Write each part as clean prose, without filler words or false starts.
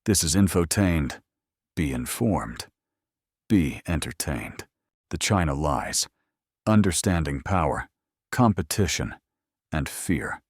This is infotained. Be informed. Be entertained. The China lies. Understanding power, competition, and fear.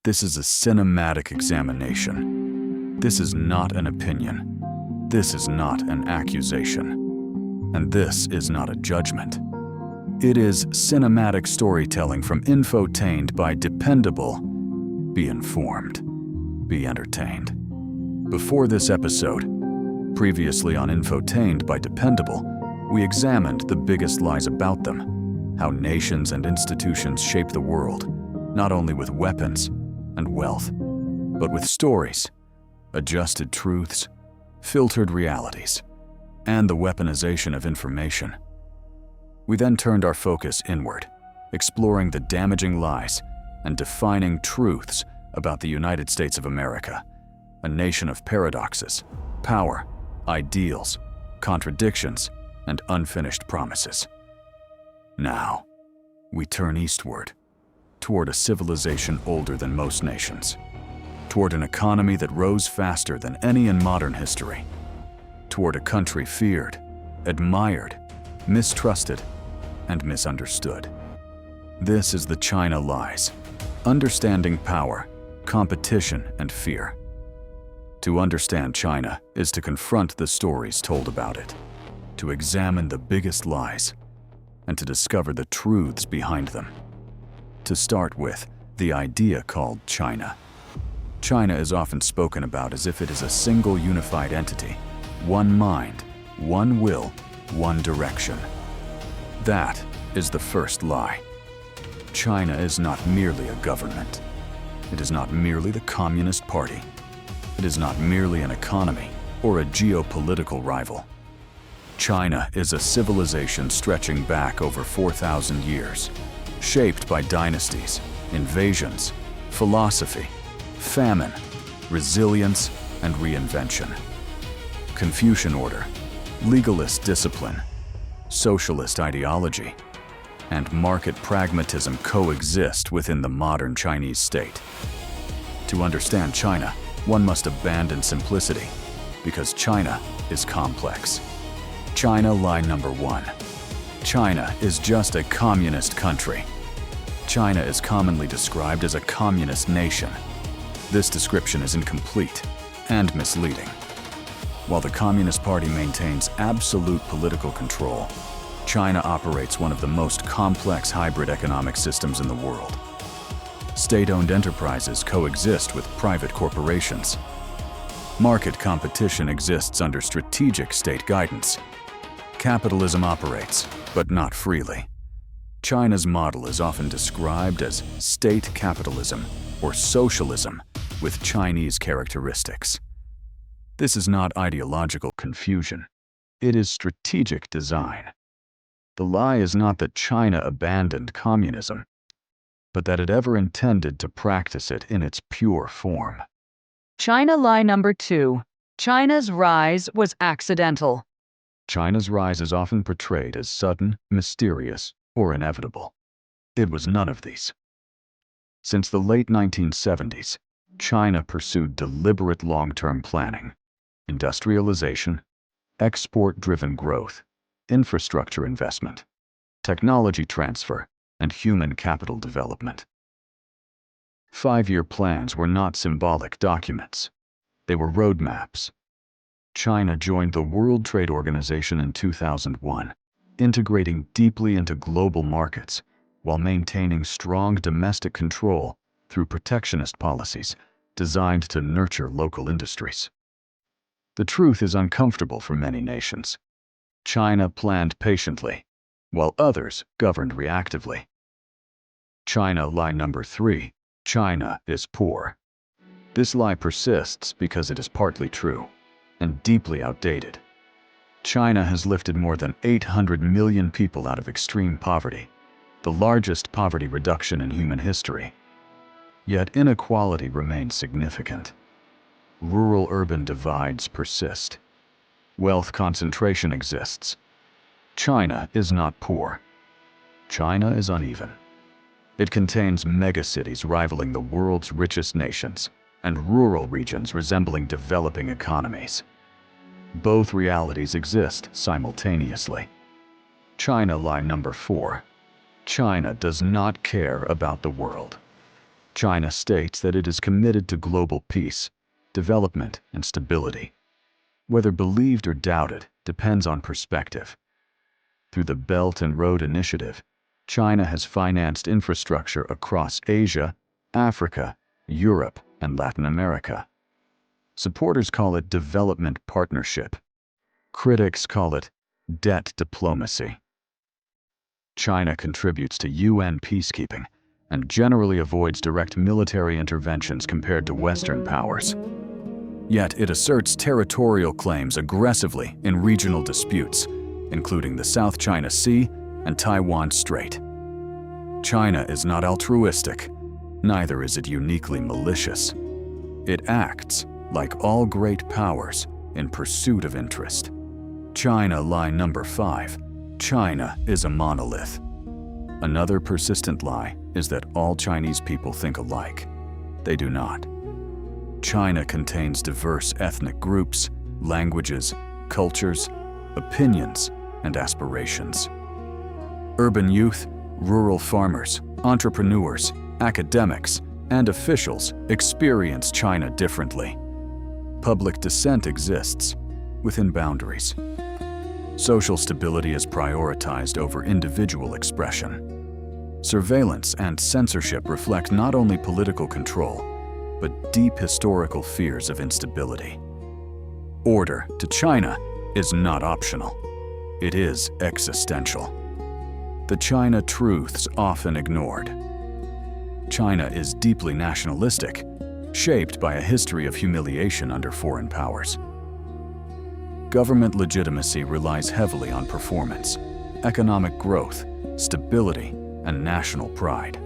This is a cinematic examination. This is not an opinion. This is not an accusation. And this is not a judgment. It is cinematic storytelling from infotained by dependable. Be informed. Be entertained. Before this episode, previously on Infotained by Dependable, we examined the biggest lies about them, how nations and institutions shape the world, not only with weapons and wealth, but with stories, adjusted truths, filtered realities, and the weaponization of information. We then turned our focus inward, exploring the damaging lies and defining truths about the United States of America, a nation of paradoxes, power, ideals, contradictions, and unfinished promises. Now, we turn eastward, toward a civilization older than most nations, toward an economy that rose faster than any in modern history, toward a country feared, admired, mistrusted, and misunderstood. This is the China lies, understanding power, competition, and fear. To understand China is to confront the stories told about it, to examine the biggest lies, and to discover the truths behind them. To start with, the idea called China. China is often spoken about as if it is a single unified entity, one mind, one will, one direction. That is the first lie. China is not merely a government. It is not merely the Communist Party. It is not merely an economy or a geopolitical rival. China is a civilization stretching back over 4,000 years, shaped by dynasties, invasions, philosophy, famine, resilience, and reinvention. Confucian order, legalist discipline, socialist ideology, and market pragmatism coexist within the modern Chinese state. To understand China, one must abandon simplicity, because China is complex. China lie number one. China is just a communist country. China is commonly described as a communist nation. This description is incomplete and misleading. While the Communist Party maintains absolute political control, China operates one of the most complex hybrid economic systems in the world. State-owned enterprises coexist with private corporations. Market competition exists under strategic state guidance. Capitalism operates, but not freely. China's model is often described as state capitalism or socialism with Chinese characteristics. This is not ideological confusion. It is strategic design. The lie is not that China abandoned communism, but that it ever intended to practice it in its pure form. China lie number 2. China's rise was accidental. China's rise is often portrayed as sudden, mysterious, or inevitable. It was none of these. Since the late 1970s, China pursued deliberate long-term planning, industrialization, export-driven growth, infrastructure investment, technology transfer, and human capital development. 5-year plans were not symbolic documents. They were roadmaps. China joined the World Trade Organization in 2001, integrating deeply into global markets while maintaining strong domestic control through protectionist policies designed to nurture local industries. The truth is uncomfortable for many nations. China planned patiently, while others governed reactively. China lie number 3. China is poor. This lie persists because it is partly true and deeply outdated. China has lifted more than 800 million people out of extreme poverty, the largest poverty reduction in human history. Yet inequality remains significant. Rural-urban divides persist. Wealth concentration exists. China is not poor. China is uneven. It contains megacities rivaling the world's richest nations, and rural regions resembling developing economies. Both realities exist simultaneously. China lie number 4. China does not care about the world. China states that it is committed to global peace, development, and stability. Whether believed or doubted depends on perspective. Through the Belt and Road Initiative, China has financed infrastructure across Asia, Africa, Europe, and Latin America. Supporters call it development partnership. Critics call it debt diplomacy. China contributes to UN peacekeeping and generally avoids direct military interventions compared to Western powers. Yet it asserts territorial claims aggressively in regional disputes, including the South China Sea and Taiwan Strait. China is not altruistic, neither is it uniquely malicious. It acts, like all great powers, in pursuit of interest. China lie number 5. China is a monolith. Another persistent lie is that all Chinese people think alike. They do not. China contains diverse ethnic groups, languages, cultures, opinions, and aspirations. Urban youth, rural farmers, entrepreneurs, academics, and officials experience China differently. Public dissent exists within boundaries. Social stability is prioritized over individual expression. Surveillance and censorship reflect not only political control, but deep historical fears of instability. Order to China is not optional. It is existential. The China truths often ignored. China is deeply nationalistic, shaped by a history of humiliation under foreign powers. Government legitimacy relies heavily on performance, economic growth, stability, and national pride.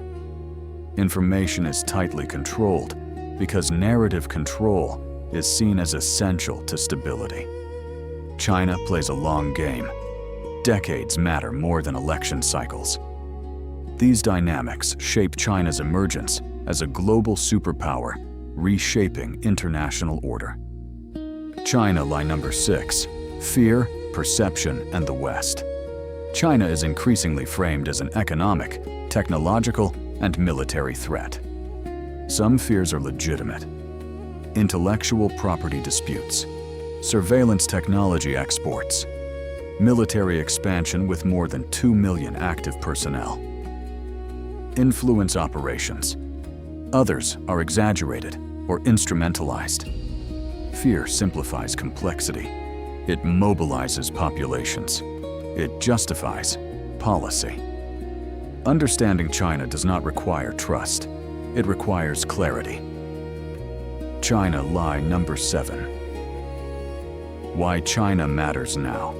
Information is tightly controlled because narrative control is seen as essential to stability. China plays a long game. Decades matter more than election cycles. These dynamics shape China's emergence as a global superpower, reshaping international order. China lie number 6. Fear, perception, and the West. China is increasingly framed as an economic, technological, and military threat. Some fears are legitimate. Intellectual property disputes, surveillance technology exports, military expansion with more than 2 million active personnel. Influence operations. Others are exaggerated or instrumentalized. Fear simplifies complexity. It mobilizes populations. It justifies policy. Understanding China does not require trust. It requires clarity. China lie number 7. Why China matters now.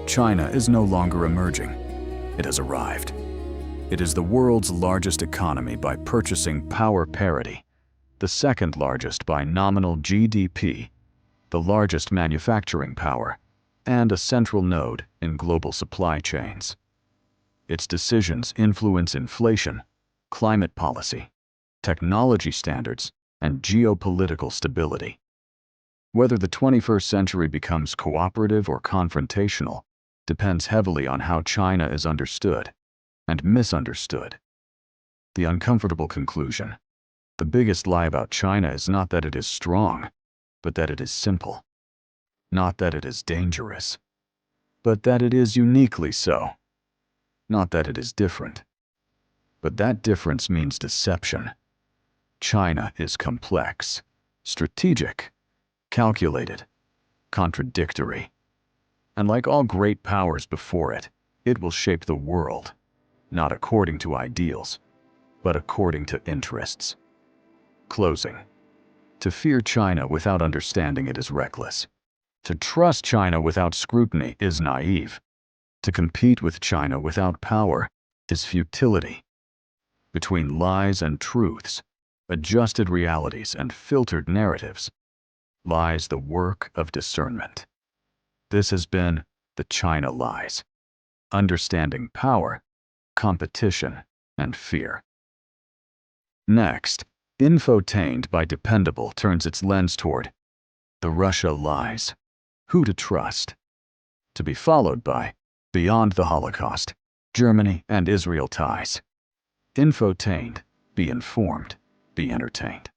China is no longer emerging. It has arrived. It is the world's largest economy by purchasing power parity, the second largest by nominal GDP, the largest manufacturing power, and a central node in global supply chains. Its decisions influence inflation, climate policy, technology standards, and geopolitical stability. Whether the 21st century becomes cooperative or confrontational depends heavily on how China is understood and misunderstood. The uncomfortable conclusion. The biggest lie about China is not that it is strong, but that it is simple. Not that it is dangerous, but that it is uniquely so. Not that it is different, but that difference means deception. China is complex, strategic, calculated, contradictory. And like all great powers before it, it will shape the world, not according to ideals, but according to interests. Closing. To fear China without understanding it is reckless. To trust China without scrutiny is naive. To compete with China without power is futility. Between lies and truths, adjusted realities and filtered narratives, lies the work of discernment. This has been The China Lies. Understanding power, competition, and fear. Next, Infotained by dependable turns its lens toward the Russia lies. Who to trust? To be followed by beyond the Holocaust, Germany and Israel ties. Infotained, be informed, be entertained.